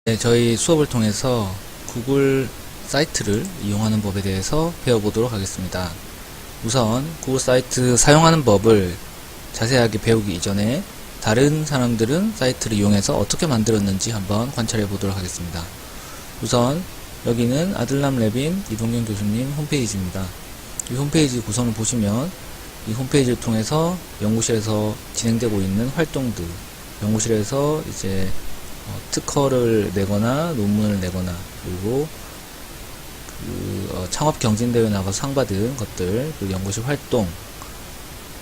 네, 저희 수업을 통해서 구글 사이트를 이용하는 법에 대해서 배워보도록 하겠습니다. 우선 구글 사이트 사용하는 법을 자세하게 배우기 이전에 다른 사람들은 사이트를 이용해서 어떻게 만들었는지 한번 관찰해 보도록 하겠습니다. 우선 여기는 아들람 레빈 이동경 교수님 홈페이지입니다. 이 홈페이지 구성을 보시면 이 홈페이지를 통해서 연구실에서 진행되고 있는 활동들, 연구실에서 이제 특허를 내거나 논문을 내거나 그리고 창업 경진대회 나가서 상 받은 것들, 그리고 연구실 활동,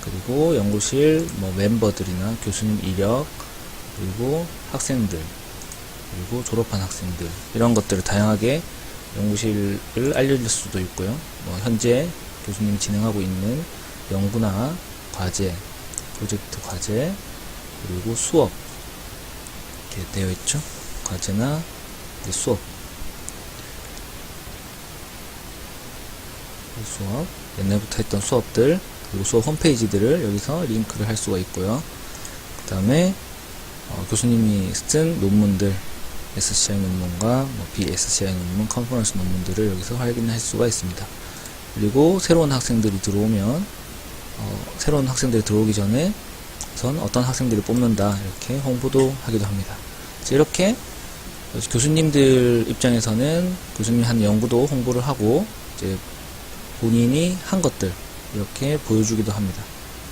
그리고 연구실 멤버들이나 교수님 이력, 그리고 학생들, 그리고 졸업한 학생들, 이런 것들을 다양하게 연구실을 알려줄 수도 있고요. 현재 교수님이 진행하고 있는 연구나 과제, 프로젝트 과제, 그리고 수업 이렇게 되어 있죠. 과제나 수업, 옛날부터 했던 수업들, 그리고 수업 홈페이지들을 여기서 링크를 할 수가 있고요. 그 다음에 교수님이 쓴 논문들, SCI 논문과 BSCI 논문, 컨퍼런스 논문들을 여기서 확인할 수가 있습니다. 그리고 새로운 학생들이 들어오면 새로운 학생들이 들어오기 전에 우선 어떤 학생들을 뽑는다, 이렇게 홍보도 하기도 합니다. 이렇게 교수님들 입장에서는 교수님이 한 연구도 홍보를 하고 이제 본인이 한 것들 이렇게 보여주기도 합니다.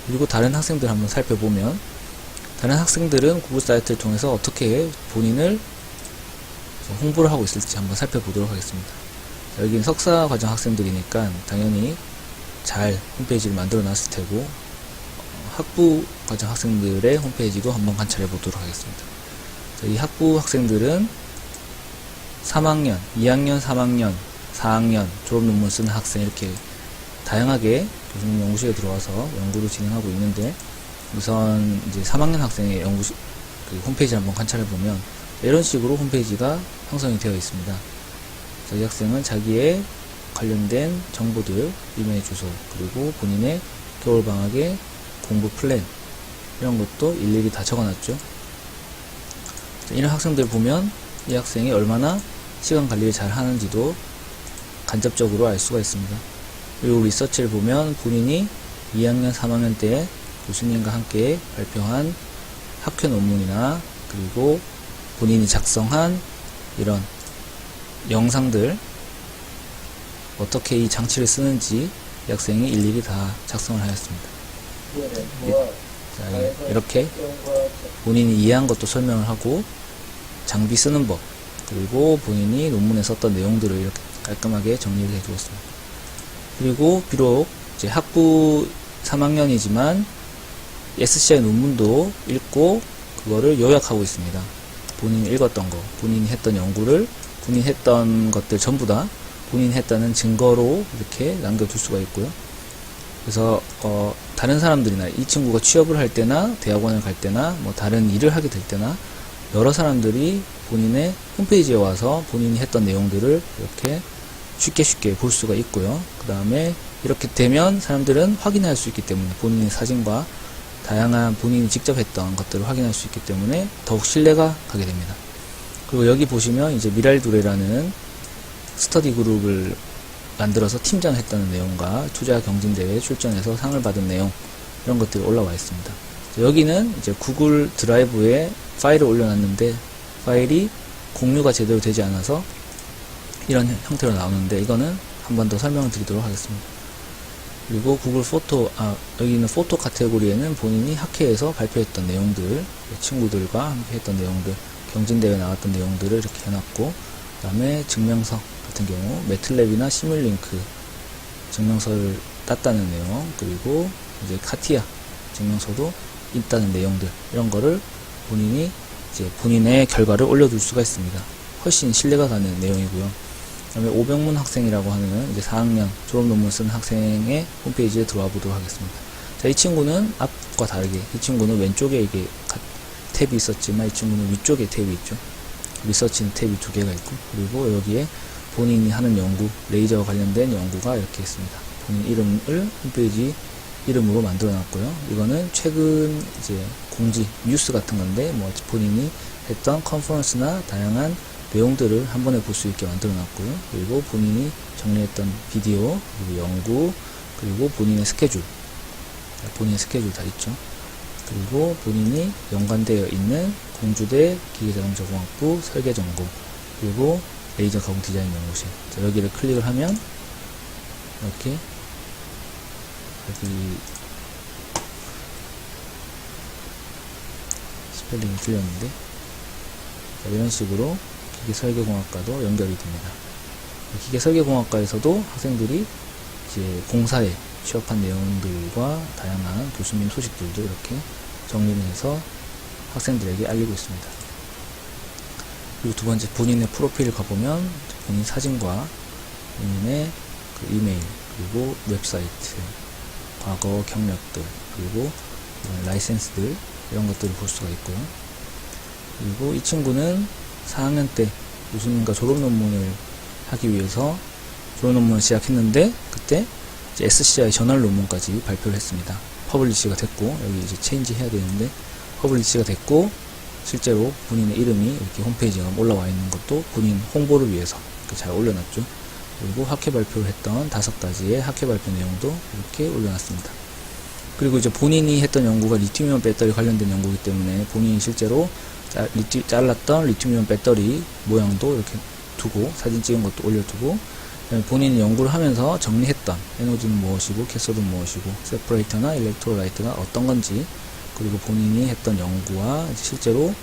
그리고 다른 학생들 한번 살펴보면 다른 학생들은 구글 사이트를 통해서 어떻게 본인을 홍보를 하고 있을지 한번 살펴보도록 하겠습니다. 여기는 석사 과정 학생들이니까 당연히 잘 홈페이지를 만들어 놨을 테고, 학부 과정 학생들의 홈페이지도 한번 관찰해 보도록 하겠습니다. 이 학부 학생들은 3학년, 2학년, 3학년, 4학년 졸업 논문 쓰는 학생, 이렇게 다양하게 교수님 연구실에 들어와서 연구를 진행하고 있는데, 우선 이제 3학년 학생의 연구실 홈페이지를 한번 관찰해 보면 이런 식으로 홈페이지가 형성이 되어 있습니다. 이 학생은 자기의 관련된 정보들, 이메일 주소, 그리고 본인의 겨울방학의 공부 플랜, 이런 것도 일일이 다 적어놨죠. 이런 학생들 보면 이 학생이 얼마나 시간 관리를 잘 하는지도 간접적으로 알 수가 있습니다. 그리고 리서치를 보면 본인이 2학년, 3학년 때 교수님과 함께 발표한 학회 논문이나 그리고 본인이 작성한 이런 영상들, 어떻게 이 장치를 쓰는지 이 학생이 일일이 다 작성을 하였습니다. 자, 이렇게 본인이 이해한 것도 설명을 하고 장비 쓰는 법, 그리고 본인이 논문에 썼던 내용들을 이렇게 깔끔하게 정리를 해주었습니다. 그리고 비록 이제 학부 3학년이지만 SCI 논문도 읽고 그거를 요약하고 있습니다. 본인이 읽었던 거, 본인이 했던 연구를, 본인이 했던 것들 전부 다 본인이 했다는 증거로 이렇게 남겨둘 수가 있고요. 그래서 다른 사람들이나 이 친구가 취업을 할 때나 대학원을 갈 때나 다른 일을 하게 될 때나 여러 사람들이 본인의 홈페이지에 와서 본인이 했던 내용들을 이렇게 쉽게 볼 수가 있고요. 그 다음에 이렇게 되면 사람들은 확인할 수 있기 때문에 본인의 사진과 다양한 본인이 직접 했던 것들을 확인할 수 있기 때문에 더욱 신뢰가 가게 됩니다. 그리고 여기 보시면 이제 미랄두레라는 스터디 그룹을 만들어서 팀장을 했다는 내용과 투자 경진대회에 출전해서 상을 받은 내용, 이런 것들이 올라와 있습니다. 여기는 이제 구글 드라이브에 파일을 올려놨는데 파일이 공유가 제대로 되지 않아서 이런 형태로 나오는데, 이거는 한 번 더 설명을 드리도록 하겠습니다. 그리고 구글 포토, 여기는 포토 카테고리에는 본인이 학회에서 발표했던 내용들, 친구들과 함께 했던 내용들, 경진대회 나왔던 내용들을 이렇게 해놨고, 그 다음에 증명서 같은 경우 매틀랩이나 시뮬링크 증명서를 땄다는 내용, 그리고 이제 카티아 증명서도 있다는 내용들, 이런 거를 본인이 이제 본인의 결과를 올려둘 수가 있습니다. 훨씬 신뢰가 가는 내용이고요. 그 다음에 오병문 학생이라고 하는 이제 4학년 졸업 논문 쓴 학생의 홈페이지에 들어와 보도록 하겠습니다. 자, 이 친구는 앞과 다르게, 이 친구는 왼쪽에 이게 탭이 있었지만 이 친구는 위쪽에 탭이 있죠. 리서치는 탭이 2개가 있고, 그리고 여기에 본인이 하는 연구, 레이저와 관련된 연구가 이렇게 있습니다. 본인 이름을 홈페이지 이름으로 만들어 놨고요. 이거는 최근 이제 공지, 뉴스 같은 건데, 본인이 했던 컨퍼런스나 다양한 내용들을 한 번에 볼 수 있게 만들어 놨고요. 그리고 본인이 정리했던 비디오, 그리고 연구, 그리고 본인의 스케줄 다 있죠. 그리고 본인이 연관되어 있는 공주대 기계자동차공학부 설계전공, 그리고 레이저 가공 디자인 연구실. 자, 여기를 클릭을 하면 이렇게 여기 스펠링이 틀렸는데, 자, 이런 식으로 기계설계공학과도 연결이 됩니다. 기계설계공학과에서도 학생들이 이제 공사에 취업한 내용들과 다양한 교수님 소식들도 이렇게 정리를 해서 학생들에게 알리고 있습니다. 그리고 두 번째, 본인의 프로필을 가보면 본인 사진과 본인의 그 이메일, 그리고 웹사이트, 과거 경력들, 그리고 라이센스들, 이런 것들을 볼 수가 있고요. 그리고 이 친구는 4학년 때 교수님과 졸업 논문을 하기 위해서 졸업 논문을 시작했는데, 그때 이제 SCI 저널 논문까지 발표를 했습니다. 퍼블리시가 됐고, 여기 이제 체인지 해야 되는데 퍼블리시가 됐고, 실제로 본인의 이름이 이렇게 홈페이지에 올라와 있는 것도 본인 홍보를 위해서 이렇게 잘 올려놨죠. 그리고 학회 발표를 했던 5가지의 학회 발표 내용도 이렇게 올려놨습니다. 그리고 이제 본인이 했던 연구가 리튬이온 배터리 관련된 연구이기 때문에 본인이 실제로 잘랐던 리튬이온 배터리 모양도 이렇게 두고, 사진 찍은 것도 올려두고, 본인이 연구를 하면서 정리했던 에노드는 무엇이고 캐소드는 무엇이고 세퍼레이터나 일렉트로라이트가 어떤 건지, 그리고 본인이 했던 연구와 실제로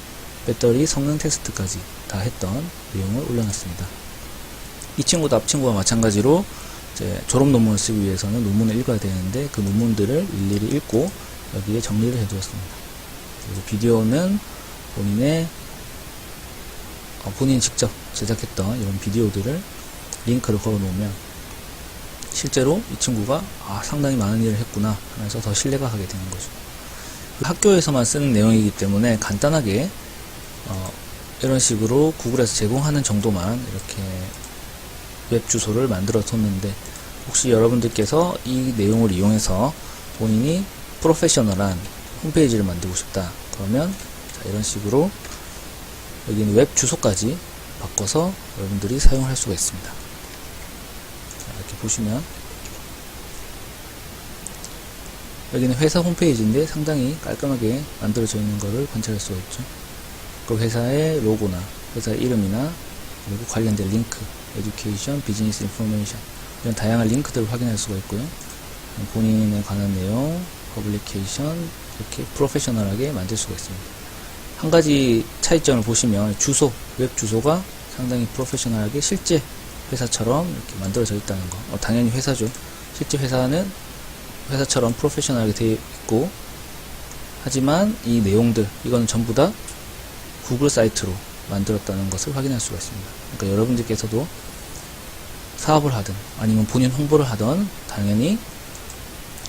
배터리 성능 테스트까지 다 했던 내용을 올려놨습니다. 이 친구도 앞 친구와 마찬가지로 이제 졸업 논문을 쓰기 위해서는 논문을 읽어야 되는데, 그 논문들을 일일이 읽고 여기에 정리를 해두었습니다. 그리고 비디오는 본인이 직접 제작했던 이런 비디오들을 링크를 걸어 놓으면 실제로 이 친구가 상당히 많은 일을 했구나 하면서 더 신뢰가 가게 되는 거죠. 학교에서만 쓰는 내용이기 때문에 간단하게 이런 식으로 구글에서 제공하는 정도만 이렇게 웹 주소를 만들어 뒀는데, 혹시 여러분들께서 이 내용을 이용해서 본인이 프로페셔널한 홈페이지를 만들고 싶다 그러면, 자, 이런 식으로 여기는 웹 주소까지 바꿔서 여러분들이 사용할 수가 있습니다. 자, 이렇게 보시면 여기는 회사 홈페이지인데 상당히 깔끔하게 만들어져 있는 것을 관찰할 수가 있죠. 그 회사의 로고나 회사 이름이나, 그리고 관련된 링크, 에듀케이션, 비즈니스 인포메이션, 이런 다양한 링크들을 확인할 수가 있고요. 본인에 관한 내용, 퍼블리케이션, 이렇게 프로페셔널하게 만들 수가 있습니다. 한 가지 차이점을 보시면 웹 주소가 상당히 프로페셔널하게 실제 회사처럼 이렇게 만들어져 있다는 거. 당연히 회사죠. 실제 회사는 회사처럼 프로페셔널하게 되어 있고, 하지만 이 내용들, 이건 전부 다 구글 사이트로 만들었다는 것을 확인할 수가 있습니다. 그러니까 여러분들께서도 사업을 하든 아니면 본인 홍보를 하든 당연히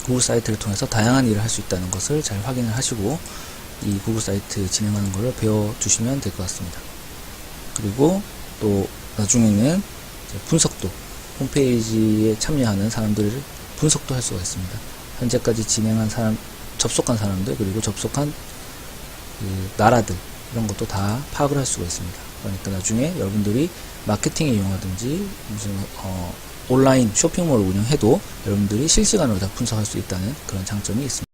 구글 사이트를 통해서 다양한 일을 할 수 있다는 것을 잘 확인을 하시고 이 구글 사이트 진행하는 것을 배워주시면 될 것 같습니다. 그리고 또 나중에는 분석도, 홈페이지에 참여하는 사람들을 분석도 할 수가 있습니다. 현재까지 진행한 사람, 접속한 사람들, 그리고 접속한 그 나라들, 이런 것도 다 파악을 할 수가 있습니다. 그러니까 나중에 여러분들이 마케팅에 이용하든지 무슨 온라인 쇼핑몰을 운영해도 여러분들이 실시간으로 다 분석할 수 있다는 그런 장점이 있습니다.